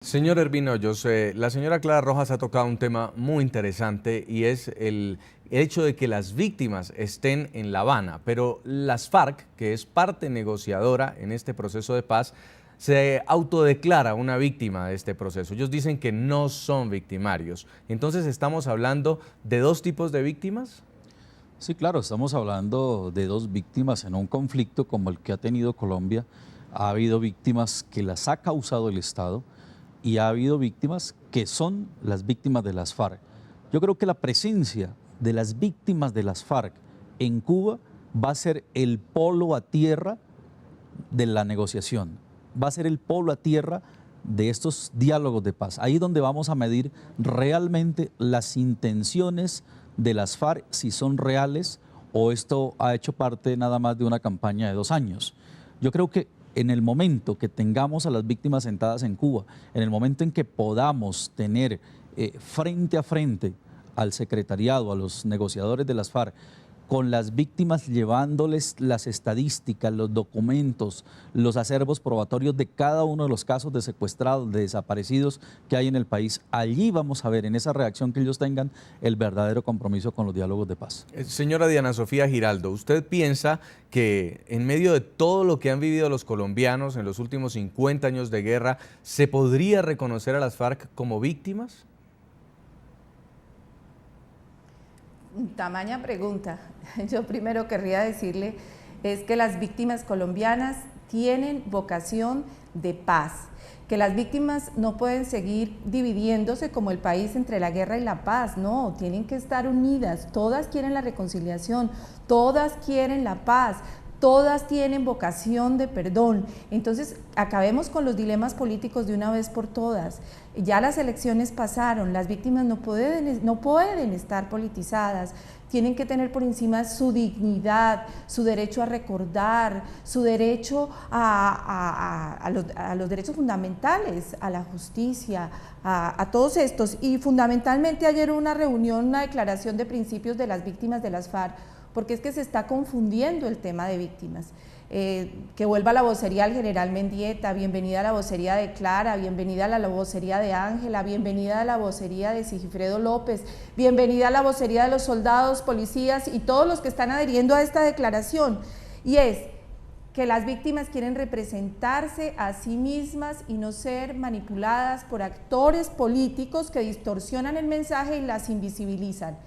Señor Ervin Hoyos, la señora Clara Rojas ha tocado un tema muy interesante y es el hecho de que las víctimas estén en La Habana, pero las FARC, que es parte negociadora en este proceso de paz, se autodeclara una víctima de este proceso. Ellos dicen que no son victimarios. Entonces, ¿estamos hablando de dos tipos de víctimas? Sí, claro, estamos hablando de dos víctimas en un conflicto como el que ha tenido Colombia. Ha habido víctimas que las ha causado el Estado y ha habido víctimas que son las víctimas de las FARC. Yo creo que la presencia de las víctimas de las FARC en Cuba va a ser el polo a tierra de la negociación, va a ser el polo a tierra de estos diálogos de paz. Ahí es donde vamos a medir realmente las intenciones de las FARC, si son reales o esto ha hecho parte nada más de una campaña de 2 años. Yo creo que en el momento que tengamos a las víctimas sentadas en Cuba, en el momento en que podamos tener frente a frente al secretariado, a los negociadores de las FARC, con las víctimas llevándoles las estadísticas, los documentos, los acervos probatorios de cada uno de los casos de secuestrados, de desaparecidos que hay en el país. Allí vamos a ver, en esa reacción que ellos tengan, el verdadero compromiso con los diálogos de paz. Señora Diana Sofía Giraldo, ¿usted piensa que en medio de todo lo que han vivido los colombianos en los últimos 50 años de guerra, se podría reconocer a las FARC como víctimas? Tamaña pregunta. Yo primero querría decirle es que las víctimas colombianas tienen vocación de paz, que las víctimas no pueden seguir dividiéndose como el país entre la guerra y la paz, no, tienen que estar unidas, todas quieren la reconciliación, todas quieren la paz, todas tienen vocación de perdón. Entonces, acabemos con los dilemas políticos de una vez por todas. Ya las elecciones pasaron, las víctimas no pueden estar politizadas, tienen que tener por encima su dignidad, su derecho a recordar, su derecho a los derechos fundamentales, a la justicia, a todos estos. Y fundamentalmente ayer hubo una reunión, una declaración de principios de las víctimas de las FARC, porque es que se está confundiendo el tema de víctimas. Que vuelva la vocería al general Mendieta, bienvenida a la vocería de Clara, bienvenida a la vocería de Ángela, bienvenida a la vocería de Sigifredo López, bienvenida a la vocería de los soldados, policías y todos los que están adheriendo a esta declaración. Y es que las víctimas quieren representarse a sí mismas y no ser manipuladas por actores políticos que distorsionan el mensaje y las invisibilizan.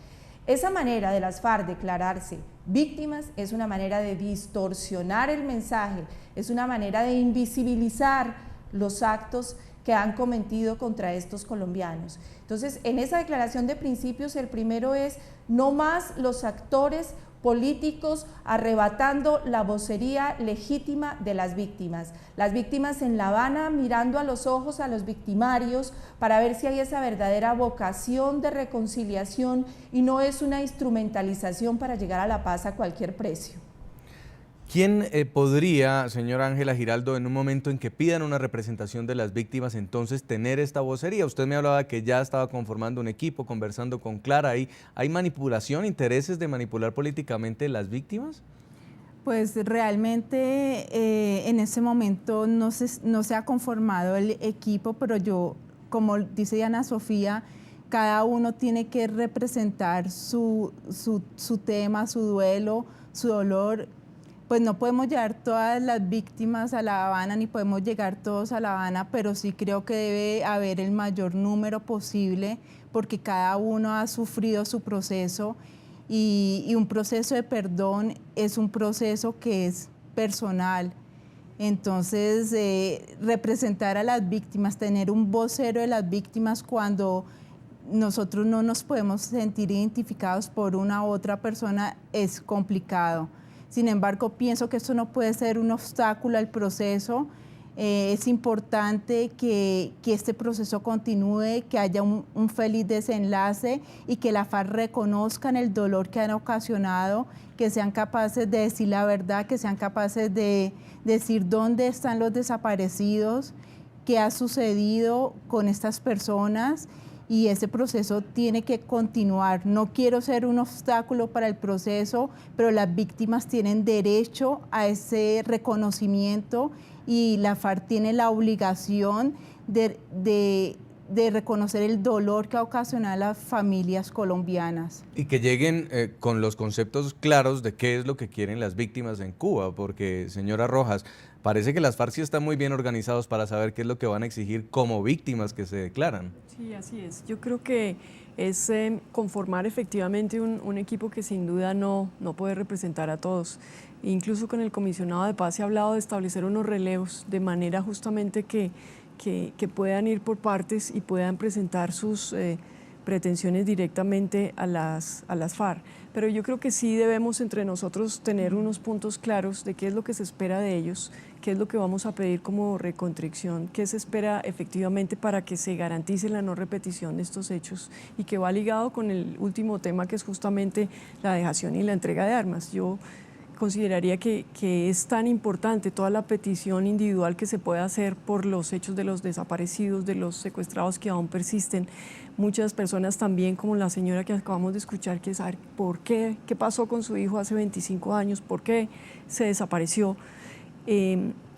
Esa manera de las FARC declararse víctimas es una manera de distorsionar el mensaje, es una manera de invisibilizar los actos que han cometido contra estos colombianos. Entonces, en esa declaración de principios, el primero es no más los actores políticos arrebatando la vocería legítima de las víctimas en La Habana mirando a los ojos a los victimarios para ver si hay esa verdadera vocación de reconciliación y no es una instrumentalización para llegar a la paz a cualquier precio. ¿Quién podría, señora Ángela Giraldo, en un momento en que pidan una representación de las víctimas, entonces tener esta vocería? Usted me hablaba que ya estaba conformando un equipo, conversando con Clara. ¿Hay manipulación, intereses de manipular políticamente las víctimas? Pues realmente en ese momento no se ha conformado el equipo, pero yo, como dice Diana Sofía, cada uno tiene que representar su tema, su duelo, su dolor. Pues no podemos llevar todas las víctimas a La Habana, ni podemos llegar todos a La Habana, pero sí creo que debe haber el mayor número posible, porque cada uno ha sufrido su proceso y un proceso de perdón es un proceso que es personal. Entonces, representar a las víctimas, tener un vocero de las víctimas cuando nosotros no nos podemos sentir identificados por una u otra persona es complicado. Sin embargo, pienso que esto no puede ser un obstáculo al proceso. Es importante que este proceso continúe, que haya un feliz desenlace y que la FARC reconozcan el dolor que han ocasionado, que sean capaces de decir la verdad, que sean capaces de decir dónde están los desaparecidos, qué ha sucedido con estas personas. Y ese proceso tiene que continuar. No quiero ser un obstáculo para el proceso, pero las víctimas tienen derecho a ese reconocimiento y la FARC tiene la obligación de reconocer el dolor que ha ocasionado a las familias colombianas. Y que lleguen con los conceptos claros de qué es lo que quieren las víctimas en Cuba, porque, señora Rojas, parece que las FARC sí están muy bien organizados para saber qué es lo que van a exigir como víctimas que se declaran. Sí, así es. Yo creo que es conformar efectivamente un equipo que sin duda no puede representar a todos. Incluso con el comisionado de paz se ha hablado de establecer unos relevos de manera justamente que puedan ir por partes y puedan presentar sus pretensiones directamente a las FARC. Pero yo creo que sí debemos entre nosotros tener unos puntos claros de qué es lo que se espera de ellos, qué es lo que vamos a pedir como reconstrucción, qué se espera efectivamente para que se garantice la no repetición de estos hechos y que va ligado con el último tema, que es justamente la dejación y la entrega de armas. Yo consideraría que es tan importante toda la petición individual que se puede hacer por los hechos de los desaparecidos, de los secuestrados que aún persisten. Muchas personas también, como la señora que acabamos de escuchar, quiere saber por qué pasó con su hijo hace 25 años, por qué se desapareció.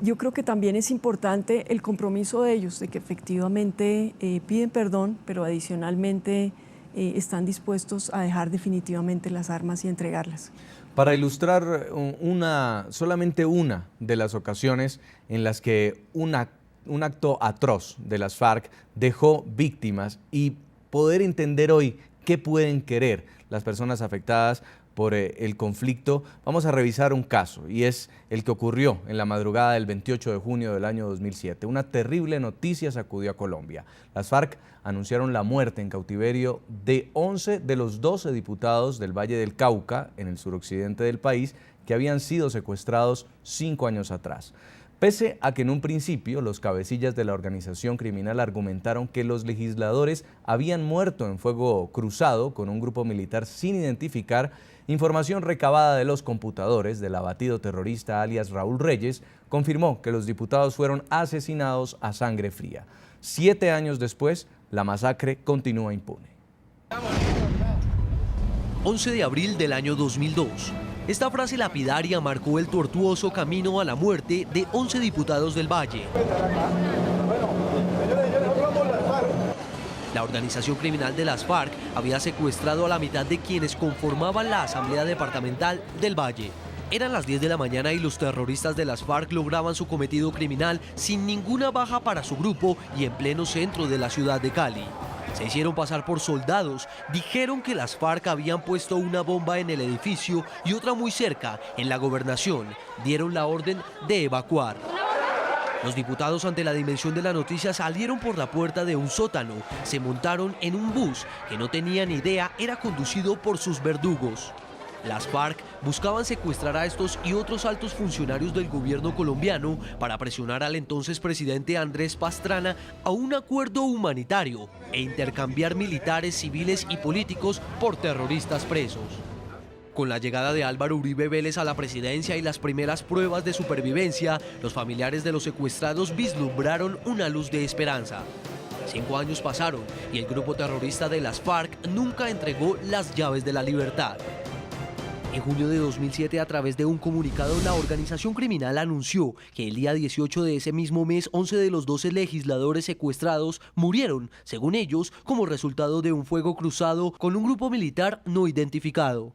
Yo creo que también es importante el compromiso de ellos, de que efectivamente piden perdón, pero adicionalmente están dispuestos a dejar definitivamente las armas y entregarlas. Para ilustrar solamente una de las ocasiones en las que un acto atroz de las FARC dejó víctimas y poder entender hoy qué pueden querer las personas afectadas por el conflicto, vamos a revisar un caso, y es el que ocurrió en la madrugada del 28 de junio del año 2007. Una terrible noticia sacudió a Colombia. Las FARC anunciaron la muerte en cautiverio de 11 de los 12 diputados del Valle del Cauca, en el suroccidente del país, que habían sido secuestrados 5 años atrás. Pese a que en un principio los cabecillas de la organización criminal argumentaron que los legisladores habían muerto en fuego cruzado con un grupo militar sin identificar, información recabada de los computadores del abatido terrorista alias Raúl Reyes confirmó que los diputados fueron asesinados a sangre fría. 7 años después, la masacre continúa impune. 11 de abril del año 2002. Esta frase lapidaria marcó el tortuoso camino a la muerte de 11 diputados del Valle. La organización criminal de las FARC había secuestrado a la mitad de quienes conformaban la Asamblea Departamental del Valle. Eran las 10 de la mañana y los terroristas de las FARC lograban su cometido criminal sin ninguna baja para su grupo y en pleno centro de la ciudad de Cali. Se hicieron pasar por soldados, dijeron que las FARC habían puesto una bomba en el edificio y otra muy cerca, en la gobernación. Dieron la orden de evacuar. Los diputados, ante la dimensión de la noticia, salieron por la puerta de un sótano, se montaron en un bus que no tenían idea era conducido por sus verdugos. Las FARC buscaban secuestrar a estos y otros altos funcionarios del gobierno colombiano para presionar al entonces presidente Andrés Pastrana a un acuerdo humanitario e intercambiar militares, civiles y políticos por terroristas presos. Con la llegada de Álvaro Uribe Vélez a la presidencia y las primeras pruebas de supervivencia, los familiares de los secuestrados vislumbraron una luz de esperanza. 5 años pasaron y el grupo terrorista de las FARC nunca entregó las llaves de la libertad. En junio de 2007, a través de un comunicado, la organización criminal anunció que el día 18 de ese mismo mes, 11 de los 12 legisladores secuestrados murieron, según ellos, como resultado de un fuego cruzado con un grupo militar no identificado.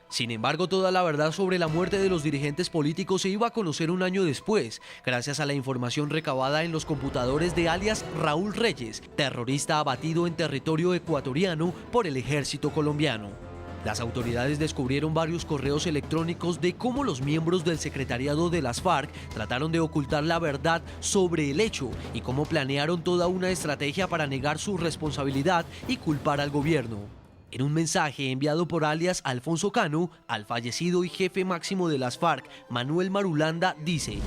Sin embargo, toda la verdad sobre la muerte de los dirigentes políticos se iba a conocer un año después, gracias a la información recabada en los computadores de alias Raúl Reyes, terrorista abatido en territorio ecuatoriano por el ejército colombiano. Las autoridades descubrieron varios correos electrónicos de cómo los miembros del secretariado de las FARC trataron de ocultar la verdad sobre el hecho y cómo planearon toda una estrategia para negar su responsabilidad y culpar al gobierno. En un mensaje enviado por alias Alfonso Cano, al fallecido y jefe máximo de las FARC, Manuel Marulanda, dice: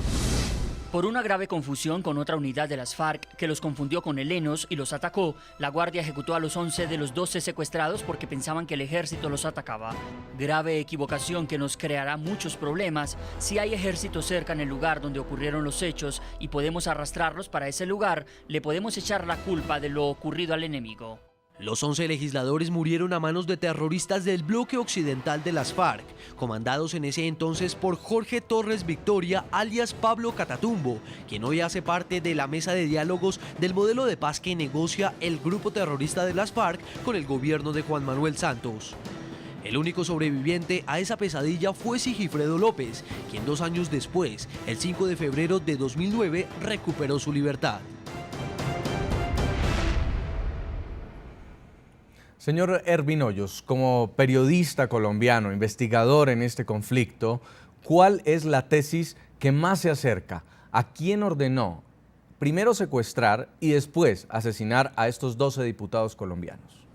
por una grave confusión con otra unidad de las FARC que los confundió con helenos y los atacó, la Guardia ejecutó a los 11 de los 12 secuestrados porque pensaban que el ejército los atacaba. Grave equivocación que nos creará muchos problemas si hay ejército cerca en el lugar donde ocurrieron los hechos y podemos arrastrarlos para ese lugar, le podemos echar la culpa de lo ocurrido al enemigo. Los 11 legisladores murieron a manos de terroristas del bloque occidental de las FARC, comandados en ese entonces por Jorge Torres Victoria, alias Pablo Catatumbo, quien hoy hace parte de la mesa de diálogos del modelo de paz que negocia el grupo terrorista de las FARC con el gobierno de Juan Manuel Santos. El único sobreviviente a esa pesadilla fue Sigifredo López, quien 2 años después, el 5 de febrero de 2009, recuperó su libertad. Señor Ervin Hoyos, como periodista colombiano, investigador en este conflicto, ¿cuál es la tesis que más se acerca? ¿A quién ordenó primero secuestrar y después asesinar a estos 12 diputados colombianos?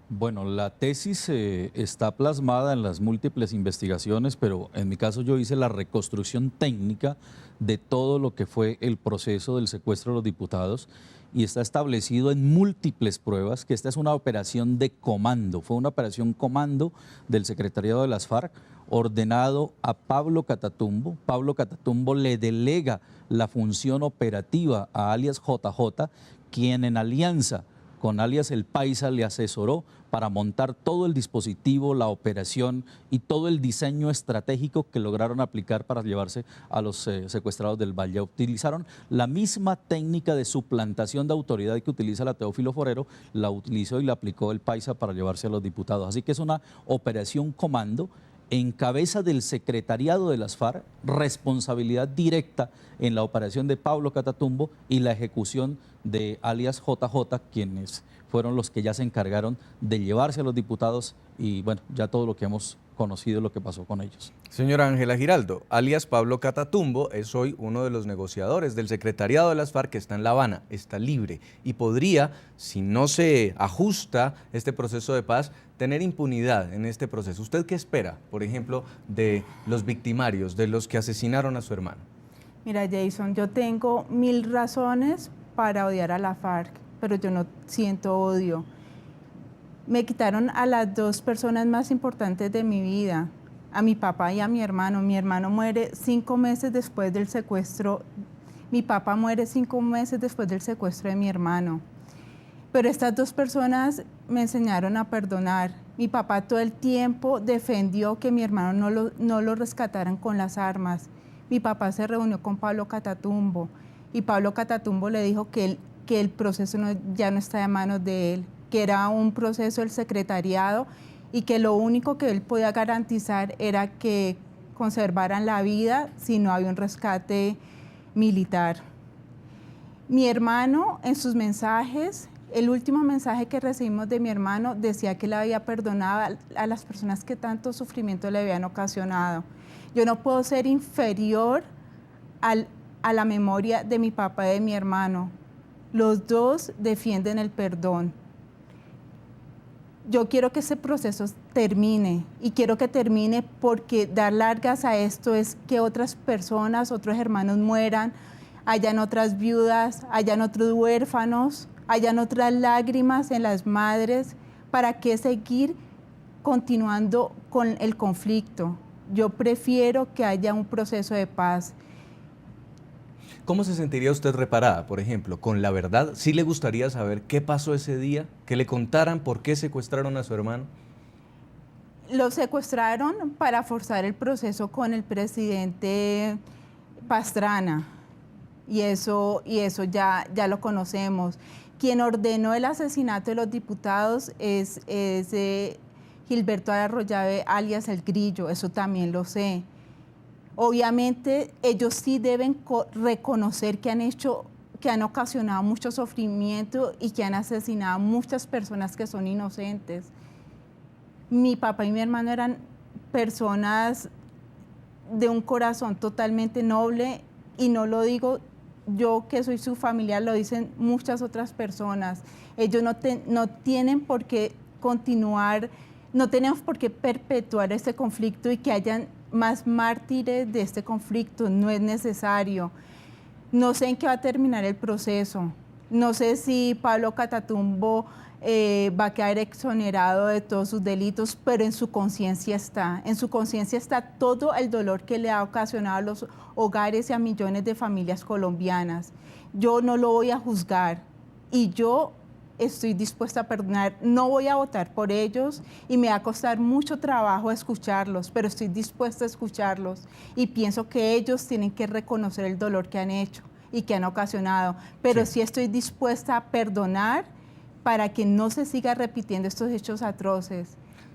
Bueno, la tesis está plasmada en las múltiples investigaciones, pero en mi caso yo hice la reconstrucción técnica de todo lo que fue el proceso del secuestro de los diputados y está establecido en múltiples pruebas que esta es una operación de comando, fue una operación comando del secretariado de las FARC ordenado a Pablo Catatumbo. Pablo Catatumbo le delega la función operativa a alias JJ, quien en alianza con alias El Paisa le asesoró para montar todo el dispositivo, la operación y todo el diseño estratégico que lograron aplicar para llevarse a los secuestrados del Valle. Utilizaron la misma técnica de suplantación de autoridad que utiliza la Teófilo Forero, la utilizó y la aplicó El Paisa para llevarse a los diputados. Así que es una operación comando en cabeza del secretariado de las FARC, responsabilidad directa en la operación de Pablo Catatumbo y la ejecución de alias JJ, quienes fueron los que ya se encargaron de llevarse a los diputados y bueno, ya todo lo que hemos conocido, lo que pasó con ellos. Señora Ángela Giraldo, alias Pablo Catatumbo es hoy uno de los negociadores del secretariado de las FARC que está en La Habana, está libre y podría, si no se ajusta este proceso de paz, tener impunidad en este proceso. ¿Usted qué espera, por ejemplo, de los victimarios, de los que asesinaron a su hermano? Mira, Jason, yo tengo 1000 razones para odiar a la FARC, pero yo no siento odio. Me quitaron a las 2 personas más importantes de mi vida, a mi papá y a mi hermano. Mi hermano muere 5 meses después del secuestro, mi papá muere 5 meses después del secuestro de mi hermano. Pero estas 2 personas me enseñaron a perdonar. Mi papá todo el tiempo defendió que mi hermano no lo rescataran con las armas. Mi papá se reunió con Pablo Catatumbo y Pablo Catatumbo le dijo que el proceso ya no está en manos de él, que era un proceso del secretariado y que lo único que él podía garantizar era que conservaran la vida si no había un rescate militar. Mi hermano, en sus mensajes, el último mensaje que recibimos de mi hermano decía que le había perdonado a las personas que tanto sufrimiento le habían ocasionado. Yo no puedo ser inferior a la memoria de mi papá y de mi hermano. Los 2 defienden el perdón. Yo quiero que ese proceso termine y quiero que termine porque dar largas a esto es que otras personas, otros hermanos mueran, hayan otras viudas, hayan otros huérfanos, hayan otras lágrimas en las madres. ¿Para qué seguir continuando con el conflicto? Yo prefiero que haya un proceso de paz. ¿Cómo se sentiría usted reparada, por ejemplo, con la verdad? ¿Sí le gustaría saber qué pasó ese día? ¿Que le contaran por qué secuestraron a su hermano? Lo secuestraron para forzar el proceso con el presidente Pastrana y eso ya lo conocemos. Quien ordenó el asesinato de los diputados es Gilberto Arroyave, alias El Grillo, eso también lo sé. Obviamente ellos sí deben reconocer que han ocasionado mucho sufrimiento y que han asesinado a muchas personas que son inocentes. Mi papá y mi hermano eran personas de un corazón totalmente noble y no lo digo yo que soy su familiar, lo dicen muchas otras personas. Ellos no tienen por qué continuar, no tenemos por qué perpetuar este conflicto y que hayan más mártires de este conflicto, no es necesario. No sé en qué va a terminar el proceso, no sé si Pablo Catatumbo va a quedar exonerado de todos sus delitos, pero en su conciencia está todo el dolor que le ha ocasionado a los hogares y a millones de familias colombianas. Yo no lo voy a juzgar y yo estoy dispuesta a perdonar. No voy a votar por ellos y me va a costar mucho trabajo escucharlos, pero estoy dispuesta a escucharlos y pienso que ellos tienen que reconocer el dolor que han hecho y que han ocasionado, pero sí estoy dispuesta a perdonar para que no se siga repitiendo estos hechos atroces,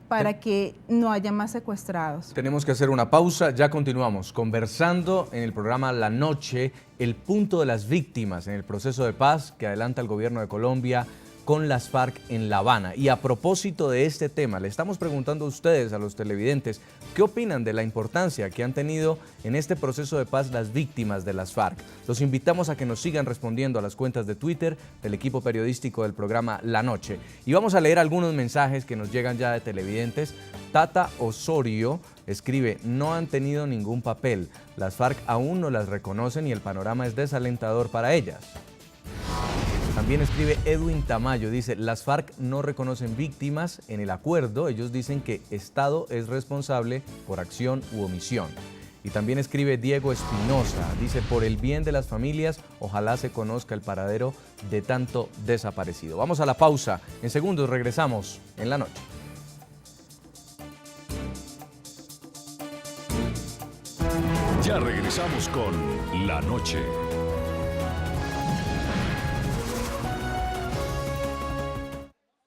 para que no haya más secuestrados. Tenemos que hacer una pausa, ya continuamos conversando en el programa La Noche, el punto de las víctimas en el proceso de paz que adelanta el gobierno de Colombia con las FARC en La Habana. Y a propósito de este tema, le estamos preguntando a ustedes, a los televidentes, ¿qué opinan de la importancia que han tenido en este proceso de paz las víctimas de las FARC? Los invitamos a que nos sigan respondiendo a las cuentas de Twitter del equipo periodístico del programa La Noche. Y vamos a leer algunos mensajes que nos llegan ya de televidentes. Tata Osorio escribe: no han tenido ningún papel, las FARC aún no las reconocen y el panorama es desalentador para ellas. También escribe Edwin Tamayo, dice: las FARC no reconocen víctimas en el acuerdo, ellos dicen que Estado es responsable por acción u omisión. Y también escribe Diego Espinosa, dice: por el bien de las familias, ojalá se conozca el paradero de tanto desaparecido. Vamos a la pausa, en segundos regresamos en La Noche. Ya regresamos con La Noche.